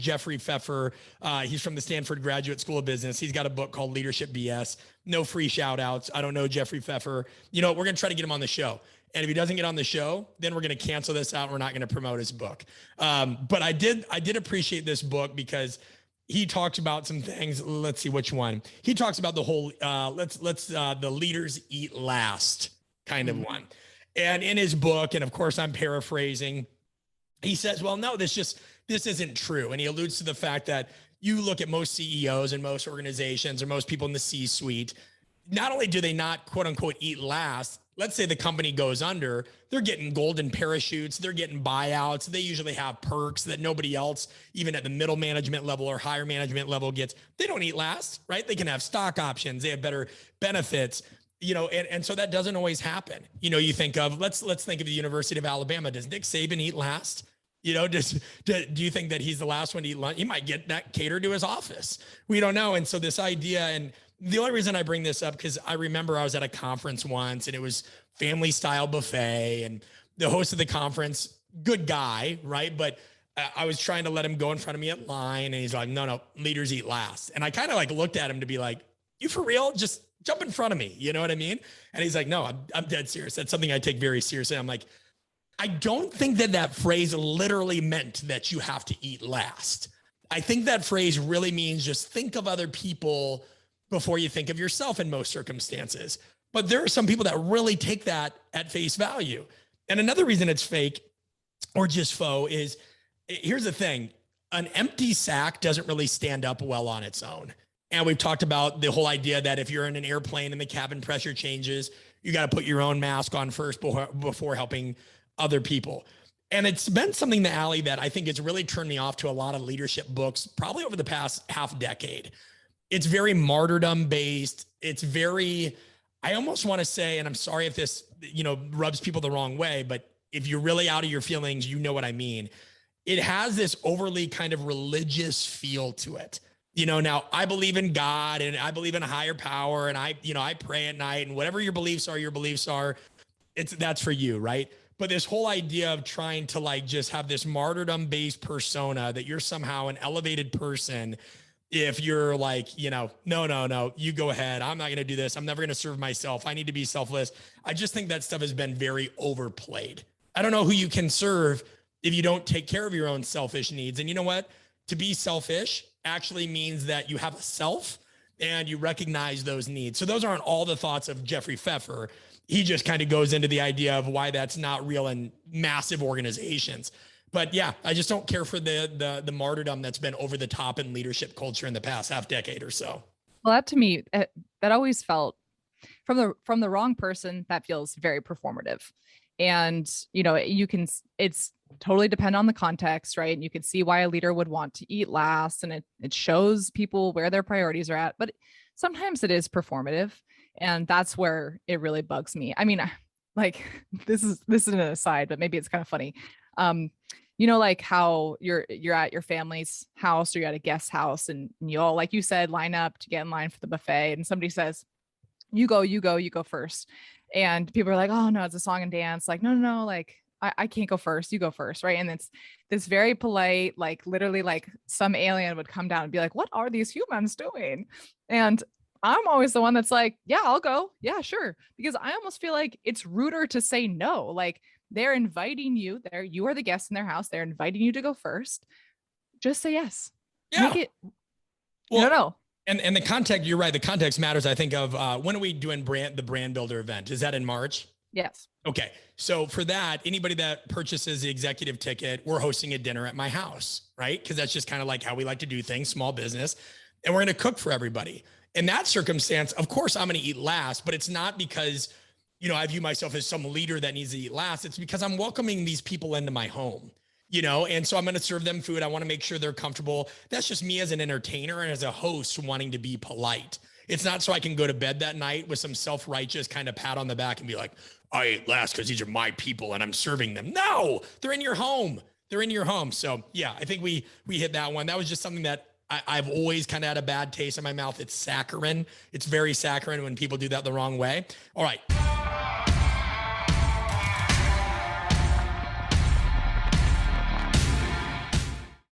Jeffrey Pfeffer. He's from the Stanford Graduate School of Business. He's got a book called Leadership BS. No free shout outs. I don't know Jeffrey Pfeffer. You know, we're going to try to get him on the show. And if he doesn't get on the show, then we're going to cancel this out. We're not going to promote his book. But I did appreciate this book because he talks about some things. Let's see which one. He talks about the whole, the leaders eat last kind of one. And in his book, and of course I'm paraphrasing, he says, well, no, this isn't true. And he alludes to the fact that you look at most CEOs and most organizations or most people in the C-suite, not only do they not quote unquote eat last, let's say the company goes under, they're getting golden parachutes, they're getting buyouts. They usually have perks that nobody else, even at the middle management level or higher management level gets. They don't eat last, right? They can have stock options. They have better benefits, you know, and so that doesn't always happen. You know, you think of, let's think of the University of Alabama. Does Nick Saban eat last? You know, do you think that he's the last one to eat lunch? He might get that catered to his office. We don't know. And so this idea, and the only reason I bring this up, because I remember I was at a conference once and it was family style buffet, and the host of the conference, good guy, right? But I was trying to let him go in front of me at line, and he's like, no, leaders eat last. And I kind of like looked at him to be like, you for real? Just jump in front of me. You know what I mean? And he's like, no, I'm dead serious. That's something I take very seriously. I'm like, I don't think that phrase literally meant that you have to eat last. I think that phrase really means just think of other people before you think of yourself in most circumstances. But there are some people that really take that at face value. And another reason it's fake or just faux is, here's the thing, an empty sack doesn't really stand up well on its own. And we've talked about the whole idea that if you're in an airplane and the cabin pressure changes, you got to put your own mask on first before helping other people. And it's been something, the Alley, that I think has really turned me off to a lot of leadership books, probably over the past half decade. It's very martyrdom based. It's very, I almost want to say, and I'm sorry if this, you know, rubs people the wrong way, but if you're really out of your feelings, you know what I mean. It has this overly kind of religious feel to it. You know, now I believe in God and I believe in a higher power, and I pray at night, and whatever your beliefs are, that's for you, right? But this whole idea of trying to like just have this martyrdom based persona that you're somehow an elevated person. If you're like, you know, no, you go ahead. I'm not going to do this. I'm never going to serve myself. I need to be selfless. I just think that stuff has been very overplayed. I don't know who you can serve if you don't take care of your own selfish needs. And you know what? To be selfish actually means that you have a self and you recognize those needs. So those aren't all the thoughts of Jeffrey Pfeffer. He just kind of goes into the idea of why that's not real in massive organizations. But yeah, I just don't care for the martyrdom that's been over the top in leadership culture in the past half decade or so. Well, that to me, that always felt from the wrong person, that feels very performative. And, you know, it's totally depend on the context, right? And you can see why a leader would want to eat last, and it shows people where their priorities are at, but sometimes it is performative. And that's where it really bugs me. I mean, like this is an aside, but maybe it's kind of funny. You know, like how you're at your family's house or you're at a guest house, and you all, like you said, line up to get in line for the buffet, and somebody says, you go first. And people are like, oh no, it's a song and dance. Like, no, like I can't go first. You go first. Right. And it's this very polite, like literally like some alien would come down and be like, what are these humans doing? And I'm always the one that's like, yeah, I'll go. Yeah, sure. Because I almost feel like it's ruder to say no. Like they're inviting you there. You are the guest in their house. They're inviting you to go first. Just say yes. Yeah. Make it. Well, No. And the context, you're right. The context matters. I think of when are we doing the brand builder event? Is that in March? Yes. Okay. So for that, anybody that purchases the executive ticket, we're hosting a dinner at my house, right? Because that's just kind of like how we like to do things, small business. And we're going to cook for everybody. In that circumstance, of course, I'm going to eat last, but it's not because, you know, I view myself as some leader that needs to eat last. It's because I'm welcoming these people into my home, you know, and so I'm going to serve them food. I want to make sure they're comfortable. That's just me as an entertainer and as a host wanting to be polite. It's not so I can go to bed that night with some self-righteous kind of pat on the back and be like, I ate last because these are my people and I'm serving them. No, they're in your home. They're in your home. So yeah, I think we hit that one. That was just something that I've always kind of had a bad taste in my mouth. It's saccharine. It's very saccharine when people do that the wrong way. All right.